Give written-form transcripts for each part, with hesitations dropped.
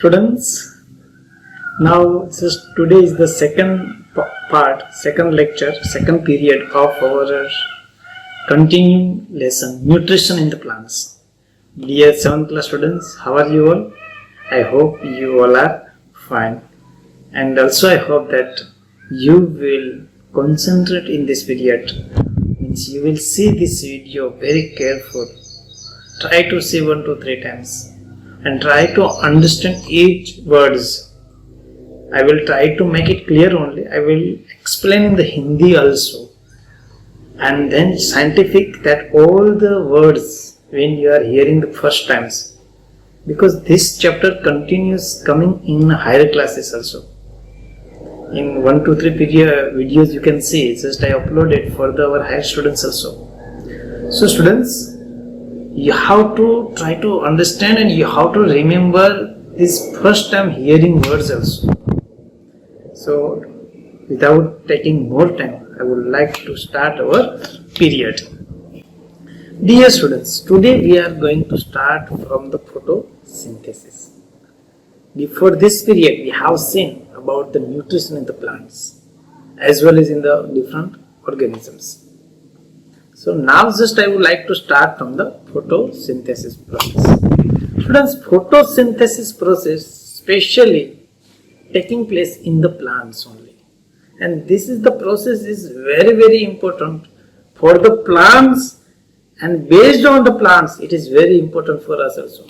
Students, now just today is the second lecture, second period of our continuing lesson, nutrition in the plants. Dear 7th class students, how are you all? I hope you all are fine, and also I hope that you will concentrate in this period. Means you will see this video very careful. Try to see 1 to 3 times and try to understand each words. I will try to make it clear only. I will explain in the Hindi also, and then scientific that all the words when you are hearing the first times, because this chapter continues coming in higher classes also. In 1 to 3 videos you can see, just I uploaded for our higher students also. So students, you have to try to understand and you have to remember this first time hearing words also. So without taking more time, I would like to start our period. Dear students, today we are going to start from the photosynthesis. Before this period, we have seen about the nutrition in the plants as well as in the different organisms. So now just I would like to start from the photosynthesis process. Students, photosynthesis process specially taking place in the plants only. And this is the process is very important for the plants, and based on the plants it is very important for us also.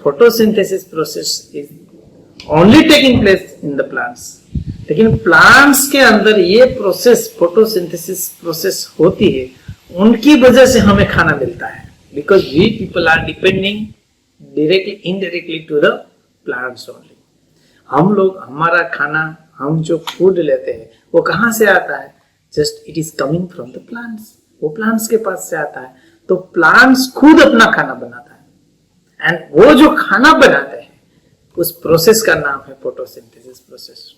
Photosynthesis process is only taking place in the plants. लेकिन plants के अंदर ये process photosynthesis process होती है, उनकी वजह से हमें खाना मिलता है, because we people are depending directly indirectly to the plants only. हम लोग हमारा खाना, हम जो फूड लेते हैं वो कहाँ से आता है? Just it is coming from the plants. वो प्लांट्स के पास से आता है. तो प्लांट्स खुद अपना खाना बनाता है, एंड वो जो खाना बनाते हैं उस प्रोसेस का नाम है फोटोसिंथेसिस प्रोसेस.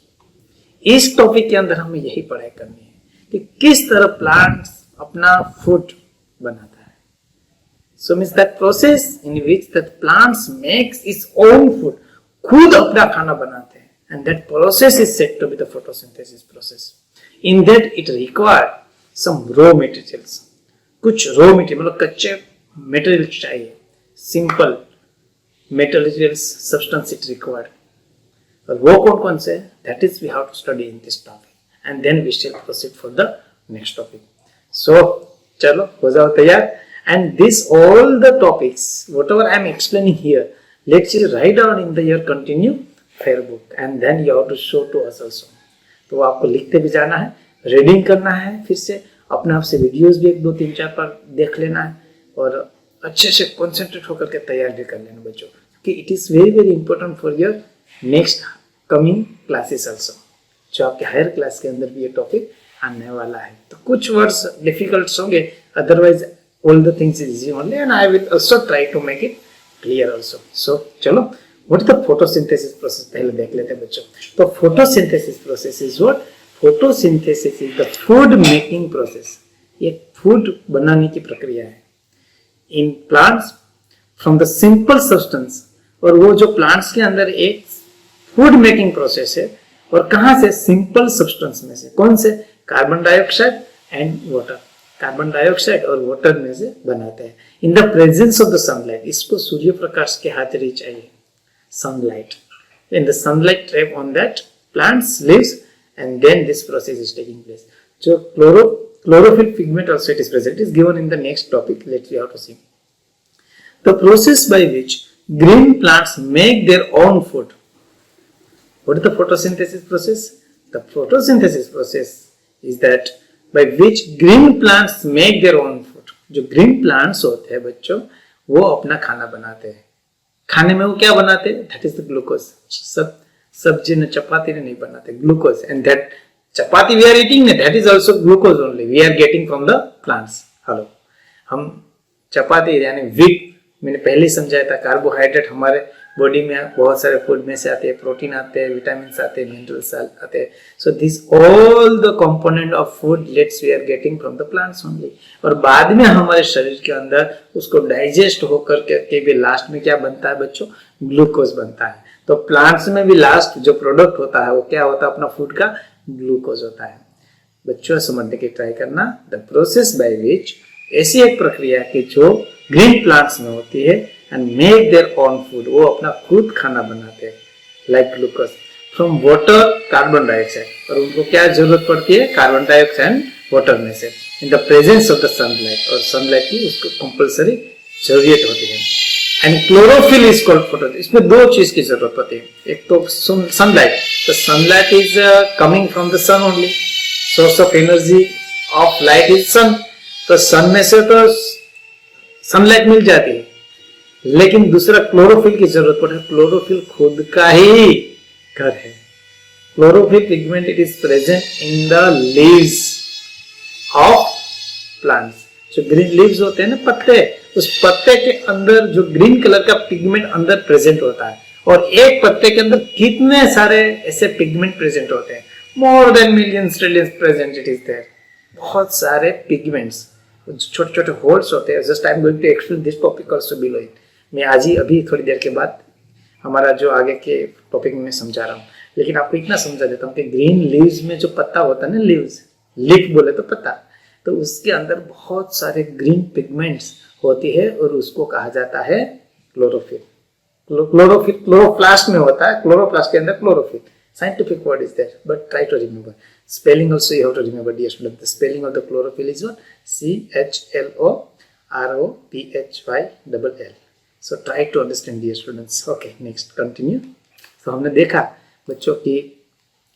इस टॉपिक के अंदर हमें यही पढ़ाई करनी है कि किस तरह प्लांट्स अपना फूड बनाता है. So means that process in which that plants makes its own food, खुद अपना खाना बनाते हैं, and that process is said to be the photosynthesis process. In that it require some raw materials. कुछ raw material मतलब कच्चे materials चाहिए, simple materials substance it required. और वो कौन कौन से? That is we have to study in this topic, and then we shall proceed for the next topic. So चलो हो जाओ तैयार. And this all the topics whatever I am explaining here, let's you write down in the your continue fair book, and then you have to show to us also. तो आपको लिखते भी जाना है, रीडिंग करना है, फिर से अपने आप से वीडियोस भी 1 2 3 4 बार देख लेना है, और अच्छे से कॉन्सेंट्रेट होकर के तैयार भी कर लेना बच्चों, कि it is very important for your next coming classes also. जो आपके हायर क्लास के अंदर भी ये टॉपिक आने वाला है. तो कुछ वर्ड्स डिफिकल्ट होंगे, otherwise all the things is easy only, and I will also try to make it clear also. So चलो, what is the photosynthesis process पहले देख लेते हैं बच्चों. तो photosynthesis process is what? Photosynthesis is the food making process. ये food बनाने की प्रक्रिया है in plants from the simple substance. और वो जो प्लांट्स के अंदर एक फूड मेकिंग प्रोसेस है, और कहां से? सिंपल सब्सटेंस में से. कौन से? Carbon dioxide and water. Carbon dioxide और वाटर में से बनाते हैं in the presence of the sunlight. इसको सूर्य प्रकाश की हाजिरी चाहिए, sunlight. In the sunlight trap on that plants leaves, and then this process is taking place. जो chlorophyll pigment also it is present, it is given in the next topic. Let's see how to see the process by which green plants make their own food. What is the photosynthesis process? The photosynthesis process is that by which green plants make their own food. जो green plants होते हैं बच्चों, वो अपना खाना बनाते हैं. खाने में वो क्या बनाते हैं? That is the glucose. सब्जी ने चपाती ने नहीं बनाते, glucose. And that chapati we are eating, that is also glucose only. We are getting from the plants. Hello. हम चपाती यानी wheat, मैंने पहले समझाया था, कार्बोहाइड्रेट हमारे बॉडी में बहुत सारे फूड में से आते हैं, प्रोटीन आते हैं, विटामिन आते हैं, मिनरल्स आते हैं. So this all the component of food let's we are getting from the plants only. और बाद में हमारे शरीर के अंदर उसको डाइजेस्ट होकर के भी लास्ट में क्या बनता है बच्चों? ग्लूकोज बनता है. तो प्लांट्स में भी लास्ट जो प्रोडक्ट होता है वो क्या होता है, अपना फूड का ग्लूकोज होता है। बच्चों समझने की ट्राई करना, द प्रोसेस बाय विच, ऐसी एक प्रक्रिया की जो ग्रीन प्लांट्स में होती है, and make their own food, वो अपना खुद खाना बनाते हैं, like glucose from water, carbon dioxide, और उनको क्या जरूरत पड़ती है, कार्बन डाइऑक्साइड एंड वाटर में से, इन the presence of the sunlight, और सनलाइट की उसको कंपल्सरी जरूरत होती है। And chlorophyll is called photo, इसमें दो चीज की जरूरत होती है, एक तो सनलाइट, तो sunlight is coming from the sun only, source of energy of light is sun, तो सन में से तो सनलाइट मिल जाती है, लेकिन दूसरा क्लोरोफिल की जरूरत पड़ती है। क्लोरोफिल खुद का ही घर है। Chlorophyll pigment it is present in the leaves of plants, जो ग्रीन लीव्स होते हैं ना, पत्ते, उस पत्ते के अंदर जो ग्रीन कलर का पिगमेंट अंदर प्रेजेंट होता है, और एक पत्ते के अंदर कितने सारे ऐसे पिगमेंट प्रेजेंट होते हैं, more than millions trillions present it is there, बहुत सारे पिगमेंट्स, छोटे छोटे होल्स होते हैं। Just I am going to explain this topic also below it, मैं आज ही अभी थोड़ी देर के बाद हमारा जो आगे के टॉपिक में समझा रहा हूँ, लेकिन आपको इतना समझा देता हूँ कि ग्रीन लीव्स में जो पत्ता होता है ना, लीव्स, लीफ बोले तो पत्ता, तो उसके अंदर बहुत सारे ग्रीन पिगमेंट्स होती है, और उसको कहा जाता है क्लोरोफिल। क्लोरोफिल क्लोरोप्लास्ट में होता है, क्लोरोप्लास्ट के अंदर chlorophyll, scientific word is there, but try to remember spelling also you have to remember, dear student. The spelling of the chlorophyll is what? CHLOROPHYLL. So try to understand, dear students. Okay, next continue. So हमने देखा बच्चों की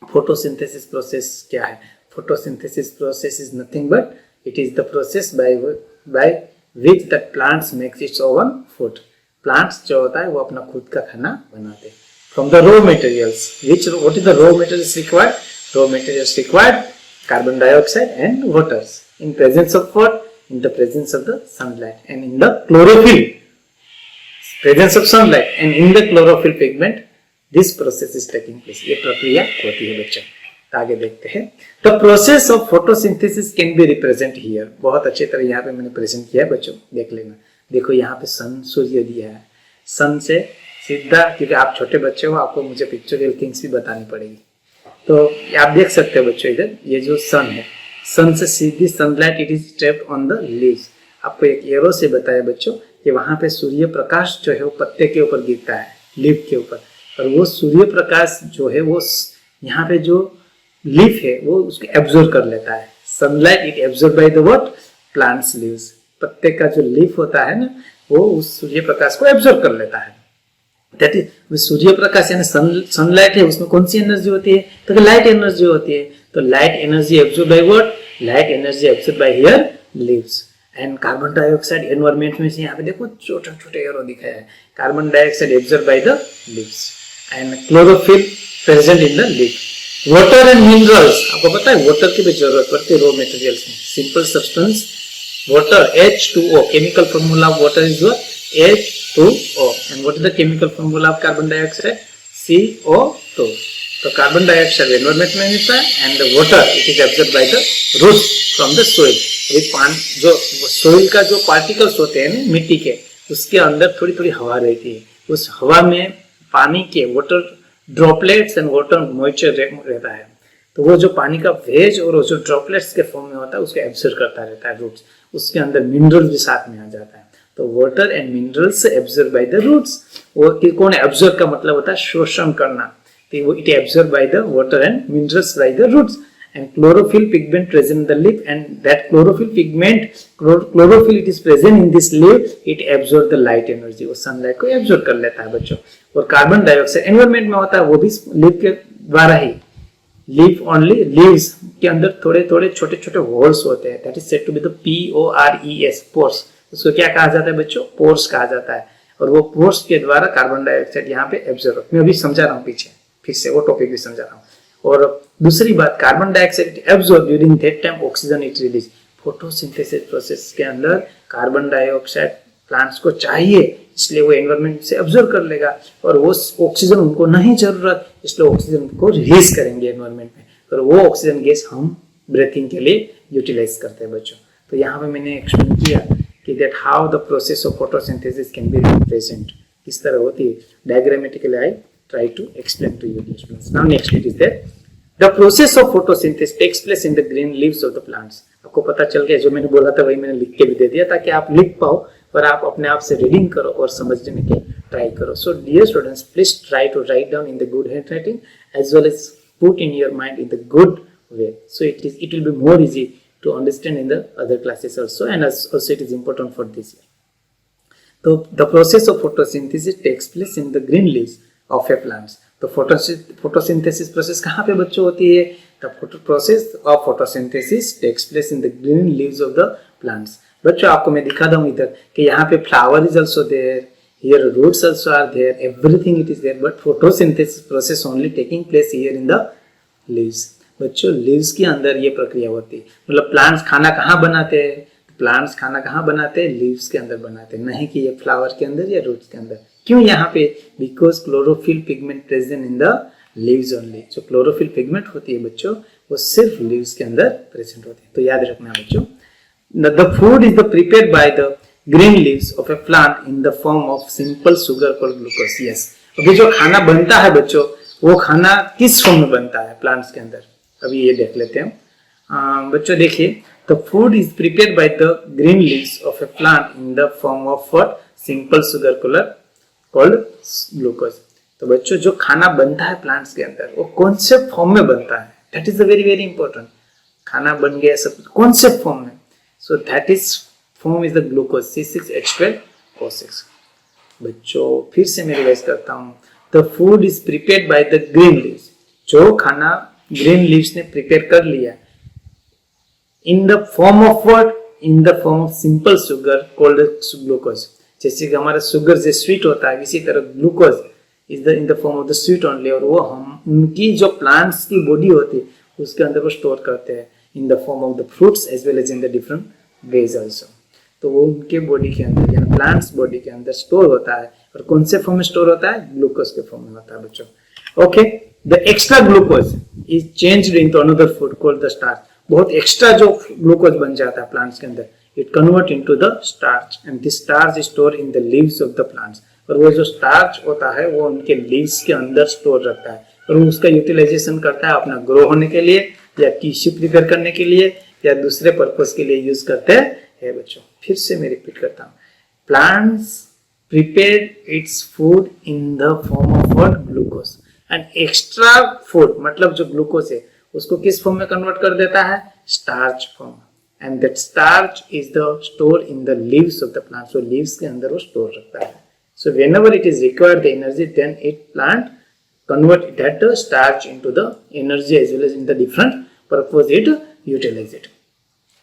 photosynthesis process क्या है। Photosynthesis process is nothing but it is the process by which the plants makes its own food. Plants जो होता है वो अपना खुद का खाना बनाते हैं। From the raw materials, what is the raw materials required? Raw materials required carbon dioxide and waters in presence of what? In the presence of the sunlight and in the chlorophyll, presence of sunlight and in the chlorophyll pigment, this process is taking place. ये प्रक्रिया होती है बच्चों। तो आगे देखते हैं। The process of photosynthesis can be represented here. बहुत अच्छी तरह यहाँ पे मैंने प्रेजेंट किया है बच्चों, देख लेना। देखो यहाँ पे सन, सूर्य दिया है, सन से सीधा, क्योंकि आप छोटे बच्चे हो, आपको मुझे पिक्चोरियल थिंग्स भी बतानी पड़ेगी, तो आप देख सकते हो बच्चों, इधर ये जो सन है, सन से सीधी sunlight it is trapped on the leaves. आपको एक एरो से बताया बच्चों कि वहां पे सूर्य प्रकाश जो है वो पत्ते के ऊपर गिरता है, लीफ के ऊपर, और वो सूर्य प्रकाश जो है वो यहाँ पे जो लीफ है वो उसको एब्जॉर्ब कर लेता है। Sunlight it absorb by the what? Plants leaves. पत्ते का जो लीफ होता है ना, वो उस सूर्य प्रकाश को एब्जॉर्ब कर लेता है। दैट इज सूर्य प्रकाश यानी सनलाइट है, उसमें कौन सी एनर्जी होती है? तो लाइट एनर्जी होती है। तो light energy absorb by what? Light energy absorb by here leaves. And carbon dioxide environment में से यहाँ पे देखो छोटे छोटे एरो दिखाया है, carbon dioxide absorb by the leaves and chlorophyll present in the leaf. Water and minerals, आपको पता है वाटर की भी जरूरत पड़ती है रॉ मटेरियल्स में। Simple substance water, H2O, chemical formula of water is what? H2O. And what is the chemical formula of carbon dioxide? CO2. तो कार्बन डाइऑक्साइड एनवायरमेंट में मिलता है and water it is absorb by the roots from the soil. अभी पानी जो soil का जो particles होते हैं ना मिट्टी के, उसके अंदर थोड़ी थोड़ी हवा रहती है, उस हवा में पानी के water droplets and water moisture रहता है। तो वो जो पानी का वेज और वो जो ड्रॉपलेट्स के फॉर्म में होता है उसको एब्जॉर्ब करता रहता है रूट्स, उसके अंदर मिनरल भी साथ में आ जाता है। तो water and minerals absorb by the roots. वो कौन एब्जॉर्ब का मतलब होता है शोषण करना, तो वो it absorb by the water and minerals by the roots. And chlorophyll pigment present in the leaf and that chlorophyll pigment chlorophyll it is present in this leaf, it absorb the light energy, वो sunlight को absorb कर लेता है बच्चों। और carbon dioxide environment में होता है, वो भी लीफ के द्वारा ही। लीफ ओनली, लीव्स के अंदर थोड़े थोड़े छोटे छोटे होल्स होते हैं, that is said to be the PORES, pores. उसको क्या कहा जाता है बच्चों? पोर्स कहा जाता है। और वो पोर्स के द्वारा कार्बन डाइऑक्साइड यहाँ पे एब्जॉर्ब, मैं अभी समझा रहा हूँ पीछे, फिर से वो टॉपिक भी समझा रहा हूँ। और दूसरी बात, carbon dioxide absorb during that time oxygen it release. Photosynthesis process के अंदर कार्बन डाइऑक्साइड प्लांट्स को चाहिए, इसलिए वो एनवायरमेंट से एब्जॉर्ब कर लेगा, और वो ऑक्सीजन उनको नहीं जरूरत, इसलिए ऑक्सीजन को रिलीज करेंगे एनवायरमेंट में, और वो ऑक्सीजन गैस हम ब्रीथिंग के लिए यूटिलाइज करते हैं बच्चों। तो यहाँ पे मैंने एक्सप्लेन किया कि that how the process of photosynthesis can be represent, किस तरह होती है। Diagrammatically I try to explain to you dear students. Now next it is there, the process of photosynthesis takes place in the green leaves of the plants. आपको पता चल गया, जो मैंने बोला था वही मैंने लिख के भी दे दिया ताकि आप लिख पाओ और आप अपने आप से रीडिंग करो और समझने की ट्राई करो. So dear students, please try to write down in the good handwriting as well as put in your mind in the good way. So it will be more easy to understand in the other classes also, and also it is important for this year. So the process of photosynthesis takes place in the green leaves of a plants. तो photosynthesis process कहाँ पे बच्चों होती है? The process of photosynthesis takes place in the green leaves of the plants. बच्चों आपको मैं दिखा दूँ इधर कि यहाँ पे flower is also there, here roots also are there, everything it is there, but photosynthesis process only taking place here in the leaves. बच्चों leaves के अंदर ये प्रक्रिया होती है. मतलब plants खाना कहाँ बनाते हैं? प्लांट्स खाना कहाँ बनाते हैं? लीव्स के अंदर बनाते हैं, नहीं कि ये फ्लावर के अंदर या रूट्स के अंदर. क्यों यहाँ पे? Because chlorophyll pigment present in the leaves only. जो क्लोरोफिल पिगमेंट होती है बच्चों वो सिर्फ लीव्स के अंदर प्रेजेंट होती है. तो याद रखना बच्चों, the food is the prepared by the green leaves of A plant in the form of simple sugar called glucose. Yes, अभी जो खाना बनता है बच्चों वो खाना किस फॉर्म में बनता है प्लांट्स के अंदर? अभी ये देख लेते हैं. बच्चों देखिए, the food is prepared by the green leaves of a plant in the form of what? Simple sugar called glucose. तो बच्चों जो खाना बनता है प्लांट्स के अंदर वो कौन से फॉर्म में बनता है? That is the very very important. खाना बन गया सब कौन से फॉर्म में? So that is form is the glucose C6H12O6. बच्चों फिर से मैं रिवाइज करता हूँ. The food is prepared by the green leaves. जो खाना ग्रीन लीव्स ने प्रिपेयर कर लिया in the form of what? In the form of simple sugar called glucose. जैसे कि हमारा शुगर जो स्वीट होता है इसी तरह glucose is the in the form of the sweet only, और वो हम उनकी जो प्लांट्स की बॉडी होती है उसके अंदर वो स्टोर करते हैं in the form of the fruits as well as in the different ways also. तो वो उनके बॉडी के अंदर यानी प्लांट्स बॉडी के अंदर स्टोर होता है. और कौन से फॉर्म में स्टोर होता है? ग्लूकोज के फॉर्म में होता है बच्चों. Okay, the extra glucose is changed into another food called the starch. बहुत एक्स्ट्रा जो ग्लूकोज बन जाता है प्लांट्स के अंदर, it convert into the starch, and this starch is store in the leaves of the plants. और वो जो स्टार्च होता है वो उनके लीव्स के अंदर स्टोर रखता है और वो उसका यूटिलाइजेशन करता है अपना ग्रो होने के लिए या टिश्यू प्रिपेयर करने के लिए या दूसरे पर्पस के लिए यूज करते हैं बच्चों. फिर से मैं रिपीट करता हूँ, plants prepare its food in the form of what? Glucose. And extra food मतलब जो ग्लूकोज है उसको किस फॉर्म में कन्वर्ट कर देता है? Starch form. And that starch is the store in the leaves of the plant. So leaves के अंदर वो स्टोर रखता है. So whenever it is required the energy then it plant convert that starch into the energy as well as in the different purpose it utilize it.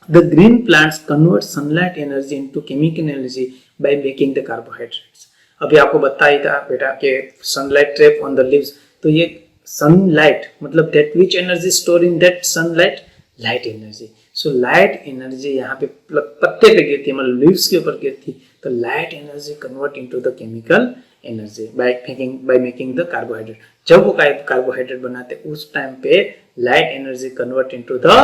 The green plants convert sunlight energy into chemical energy by making the carbohydrates. अभी आपको बताया था बेटा कि sunlight trap on the leaves. तो ये sunlight मतलब that which energy stored in that sunlight? light energy. so light energy यहाँ पे पत्ते पे गिरती है मतलब leaves के ऊपर गिरती, तो light energy convert into the chemical energy by making the carbohydrate. जब वो कार्बोहाइड्रेट बनाते उस टाइम पे light energy convert into the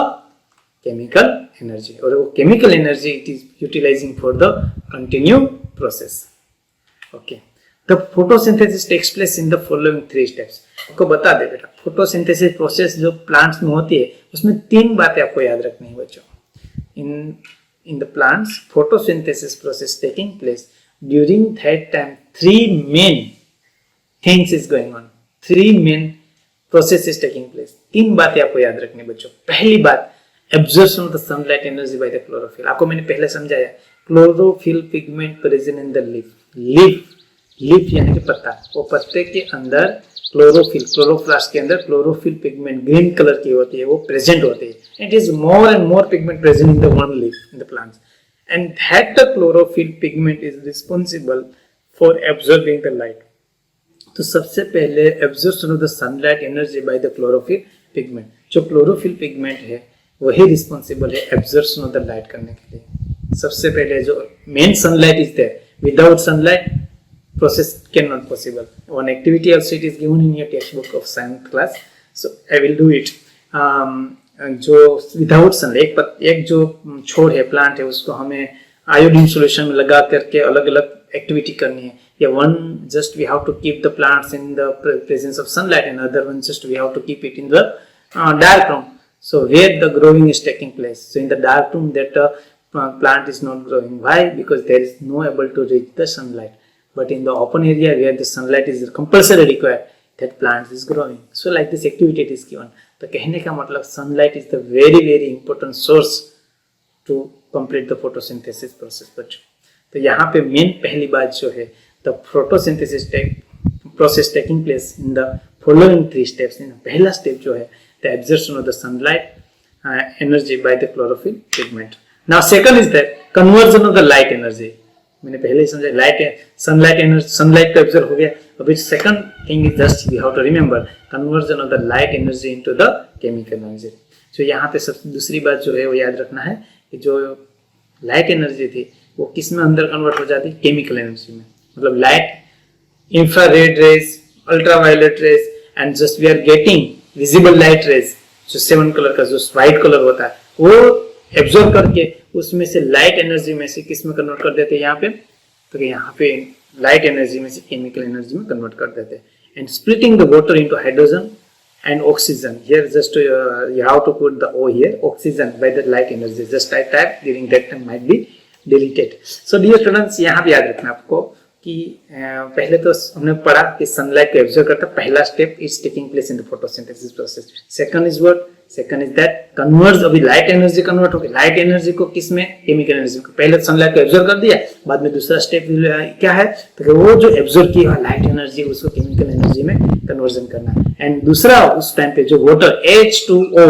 chemical energy, और वो chemical energy it is utilizing for the continued process. okay, the photosynthesis takes place in the following 3 steps. आपको बता दे बेटा, फोटोसिंथेसिस प्रोसेस जो प्लांट्स में होती है उसमें 3 बातें आपको याद रखनी है बच्चों. इन the plants photosynthesis process taking place during that time 3 main things is going on. 3 main process is taking place. 3 बातें आपको याद रखनी है बच्चों. पहली बात, absorption of the sunlight energy by the chlorophyll. आपको मैंने पहले समझाया, chlorophyll pigment present in the leaf यानी कि पत्ता, वो पत्ते के अंदर क्लोरोफिल, क्लोरोप्लास्ट के अंदर क्लोरोफिल पिगमेंट ग्रीन कलर की होती है, वो प्रेजेंट होती है. It is more and more pigment present in the one leaf in the plants, and that the chlorophyll pigment is responsible for absorbing the light. तो सबसे पहले absorption of the sunlight energy by the chlorophyll pigment. जो chlorophyll pigment है वही responsible है absorption of the light करने के लिए. सबसे पहले जो main sunlight is there, without sunlight process cannot possible. One activity also it is given in your textbook of science class, so I will do it. जो without sunlight एक जो छोड़ है प्लांट है उसको हमें आयोडीन सॉल्यूशन में लगा करके अलग अलग एक्टिविटी करनी है, या one just we have to keep the plants in the presence of sunlight and other one just we have to keep it in the dark room. So where the growing is taking place. So in the dark room that plant is not growing. Why? Because there is no able to reach the sunlight. But in the open area where the sunlight is compulsory required, that plant is growing. So like this activity it is given. तो कहने का मतलब sunlight is the very very important source to complete the photosynthesis process. बच्चों, तो यहाँ पे main पहली बात जो है, the photosynthesis process taking place in the following 3 steps. पहला स्टेप जो है the absorption of the sunlight energy by the chlorophyll pigment. Now second is that conversion of the light energy. मैंने पहले ही समझा लाइट सनलाइट एनर्जी, सनलाइट को absorb हो गया. अभी second thing is just we have to remember conversion of the light energy into the chemical energy. तो यहाँ पे सबसे दूसरी बात जो है वो याद रखना है कि जो लाइट एनर्जी थी वो किस में अंदर कन्वर्ट हो जाती, केमिकल एनर्जी में. मतलब light infrared rays, ultraviolet rays and just we are getting visible light rays, जो 7 कलर का जो व्हाइट कलर होता है वो एब्जॉर्ब करके उसमें से लाइट एनर्जी में से किस में कन्वर्ट कर देते हैं यहाँ पे, तो यहाँ पे लाइट एनर्जी में से केमिकल एनर्जी में कन्वर्ट कर देते हैं. And splitting the water into hydrogen and oxygen. Here just you have to put the O here, oxygen by the light energy. Just I type during that time might be deleted. So dear students, यहाँ पे याद रखना आपको कि पहले तो हमने पढ़ा कि सनलाइट को एब्जॉर्ब करता पहला step is taking place in the photosynthesis process. Second is what, second is that convert, अभी लाइट एनर्जी कन्वर्ट होगी, लाइट एनर्जी को किस में, केमिकल एनर्जी को. पहले सनलाइट को एब्जॉर्ब कर दिया, बाद में दूसरा स्टेप क्या है, तो वो जो एब्जॉर्ब किया लाइट एनर्जी उसको केमिकल एनर्जी में कन्वर्जन करना है. एंड दूसरा उस टाइम पे जो water H2O,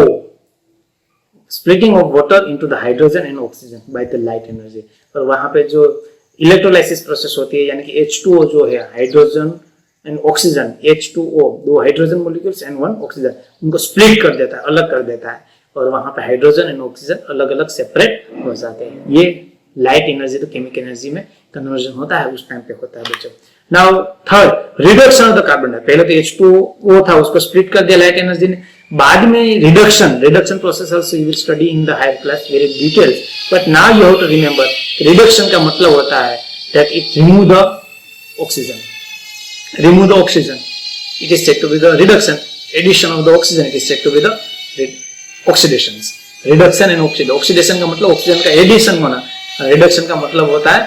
splitting of water into the hydrogen and oxygen by the light energy. और वहां पे जो इलेक्ट्रोलाइसिस प्रोसेस होती है, यानी कि H2O जो है hydrogen and oxygen, H2O 2 hydrogen molecules and 1 oxygen, उनको स्प्लिट कर देता है, अलग कर देता है, और वहां पे हाइड्रोजन एंड ऑक्सीजन अलग अलग सेपरेट हो जाते हैं. ये लाइट एनर्जी तो केमिकल एनर्जी में कन्वर्जन होता है, उस टाइम पे होता है बच्चों. Now third, reduction of the carbon dioxide. पहले तो H2O था, उसको स्प्लिट कर दिया लाइट एनर्जी ने, बाद में reduction process also you will study in the higher class very details. But now you have to remember reduction का मतलब होता है that it remove the oxygen, remove the oxygen, it is said to be the reduction. Addition of the oxygen, it is said to be the oxidations. Reduction and oxidation. Oxidation का मतलब oxygen का addition होना, reduction का मतलब होता है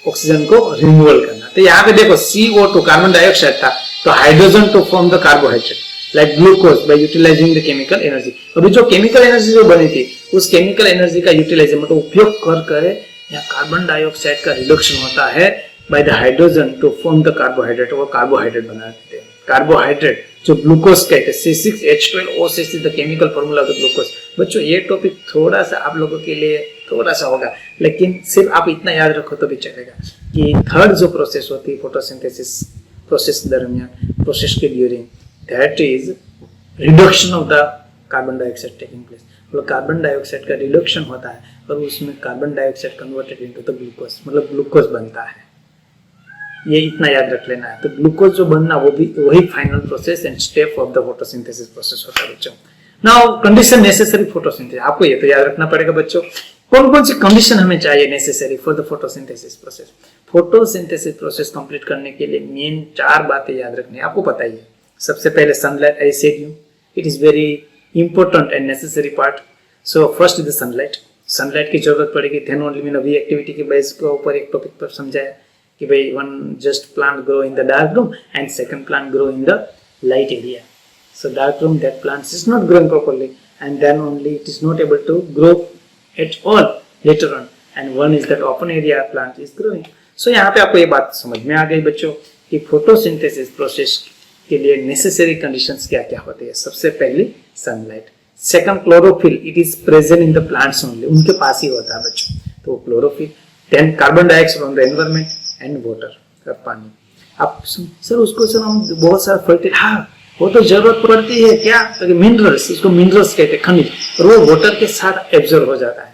oxygen को removal करना. तो यहाँ पे देखो CO2 कार्बन डाइऑक्साइड था, तो hydrogen to form the carbohydrate like glucose by utilising the chemical energy. अभी जो केमिकल एनर्जी जो बनी थी उस केमिकल एनर्जी का यूटिलाइजेशन मतलब उपयोग कर यहाँ कार्बन डाइऑक्साइड का रिडक्शन होता है by the hydrogen to form the carbohydrate, और कार्बोहाइड्रेट बना देते हैं. कार्बोहाइड्रेट जो ग्लूकोज कहते हैं, C6H12O6 is the chemical formula of the glucose. बच्चों ये टॉपिक थोड़ा सा आप लोगों के लिए थोड़ा सा होगा, लेकिन सिर्फ आप इतना याद रखो तो भी चलेगा कि थर्ड जो प्रोसेस होती है फोटोसिंथेसिस प्रोसेस दरमियान, प्रोसेस के during, that is reduction of the carbon dioxide taking place. मतलब कार्बन डाइऑक्साइड का रिडक्शन होता है और उसमें carbon dioxide converted into the glucose, मतलब ग्लूकोज बनता है. ये इतना याद रख लेना है. तो ग्लूकोज जो बनना वो भी वही final process and step of the photosynthesis process होता है बच्चों. नाउ कंडीशन नेसेसरी फोटोसिंथेसिस, आपको ये तो याद रखना पड़ेगा बच्चों, कौन कौन सी कंडीशन हमें चाहिए necessary for the photosynthesis process. Photosynthesis process complete करने के लिए मेन 4 बातें याद रखनी है, आपको पता ही है. सबसे पहले sunlight, I said you it is very important and necessary part. So first is the sunlight. Sunlight की जरूरत पड़ेगी, देन ओनली मैंने अभी एक्टिविटी के बेस के ऊपर एक टॉपिक पर समझाया कि भाई one just plant grow in the dark room and second plant grow in the light area. So dark room that plant is not growing properly and then only it is not able to grow at all later on, and one is that open area plant is growing. So यहाँ पे आपको ये बात समझ में आ गई बच्चों कि फोटोसिंथेसिस प्रोसेस के लिए नेसेसरी कंडीशंस क्या क्या होते हैं. सबसे पहली sunlight, second chlorophyll, it is present in the plants only, उनके पास ही होता है बच्चों, तो chlorophyll. Then carbon dioxide from the environment and water, पानी. आप सर उसको सर हम बहुत सारा फर्टिल, हाँ वो तो जरूरत पड़ती है क्या, तो मिनरल्स, इसको मिनरल्स कहते हैं, खनिज, और वो वाटर के साथ एब्जॉर्ब हो जाता है.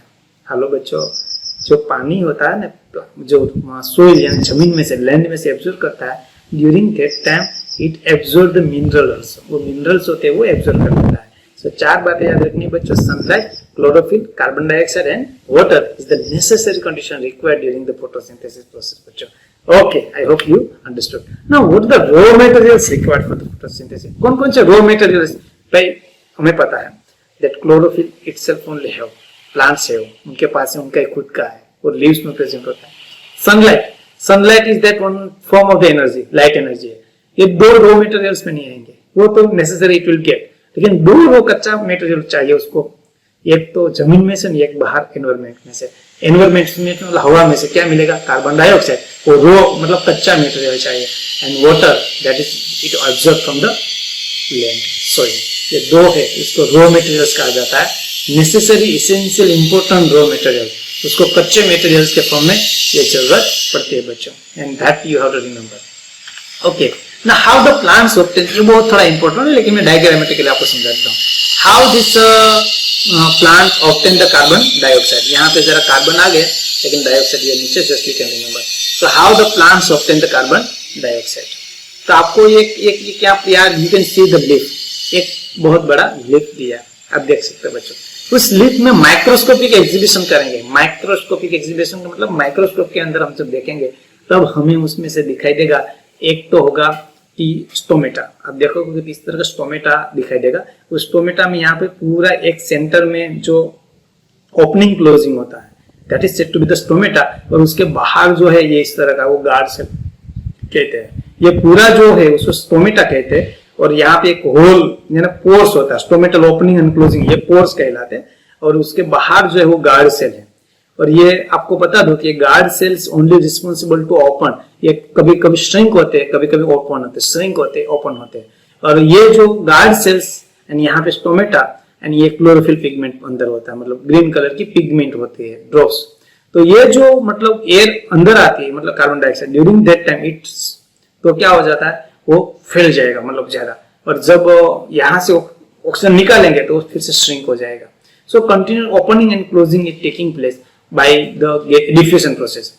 हेलो बच्चों, जो पानी होता है ना, जो सोइल यानी जमीन में से, लैंड में से एब्जॉर्ब करता है, during that time it absorb the minerals, वो मिनरल्स होते हैं वो एब्जॉर्ब कर लेता है. सो 4 बातें याद रखनी है बच्चों, sunlight, chlorophyll, carbon dioxide and water is the necessary condition required during the photosynthesis process बच्चों. Okay, I hope you understood. Now, what are the raw materials required for the photosynthesis? कौन कौन से raw materials? भाई हमें पता है that chlorophyll itself only have plants है, उनके पास है, उनका खुद का है, और leaves में present होता है. Sunlight is that one form of the energy, light energy है. ये दो raw materials में नहीं आएंगे, वो तो necessary it will get. लेकिन दो वो कच्चा मटेरियल चाहिए उसको, एक तो जमीन में से, एक बाहर एनवायरमेंट में से. एनवायरमेंट में मतलब हवा में से क्या मिलेगा? Carbon dioxide. वो रो मतलब कच्चा मटेरियल चाहिए. And water that is it observe from the land soil. ये दो है, इसको रॉ मटेरियल्स कहा जाता है. Necessary essential important raw material, उसको कच्चे मटेरियल्स के फॉर्म में ये जरूरत पड़ती है बच्चों. And that you have to remember. Okay, now how the plants obtain, ये बहुत थोड़ा इंपॉर्टेंट है लेकिन मैं डायग्रामेटिकली आपको समझा देता हूँ. How this plant obtain the carbon dioxide. यहाँ पे जरा कार्बन आ गया लेकिन डाइऑक्साइड ये नीचे, just you can remember. So how the plants obtain the carbon dioxide. तो आपको एक क्या यार, you can see the leaf, एक बहुत बड़ा लीफ दिया, आप देख सकते हो बच्चों. उस लीफ में माइक्रोस्कोपिक एग्जीबिशन करेंगे. माइक्रोस्कोपिक एग्जीबिशन का मतलब माइक्रोस्कोप के अंदर हम जब देखेंगे तब हमें उसमें से दिखाई देगा. एक तो होगा कि स्टोमेटा, आप देखोगे कि इस तरह का स्टोमेटा दिखाई देगा. उस स्टोमेटा में यहाँ पे पूरा एक सेंटर में जो ओपनिंग क्लोजिंग होता है, that is said to be the stomata. और उसके बाहर जो है ये इस तरह का, वो गार्ड सेल कहते हैं. ये पूरा जो है उसको स्टोमेटा कहते हैं. और यहाँ पे एक होल यानी पोर्स होता है, स्टोमेटल ओपनिंग एंड क्लोजिंग, ये पोर्स कहलाते हैं. और उसके बाहर जो है वो गार्ड सेल है. और ये आपको बता दो कि guard cells only responsible to open. ये कभी कभी श्रिंक होते हैं, कभी कभी ओपन होते हैं, श्रिंक होते हैं, ओपन होते हैं. और ये जो गार्ड सेल्स एंड यहाँ पे स्टोमेटा एंड ये क्लोरोफिल पिगमेंट अंदर होता है, मतलब ग्रीन कलर की पिगमेंट होती है, ड्रॉप्स. तो ये जो मतलब एयर अंदर आती है, मतलब carbon dioxide, during that time it's, तो क्या हो जाता है, वो फैल जाएगा मतलब ज्यादा. और जब यहाँ से ऑक्सीजन निकालेंगे तो फिर से श्रिंक हो जाएगा. So continue opening and closing is taking place by the diffusion process.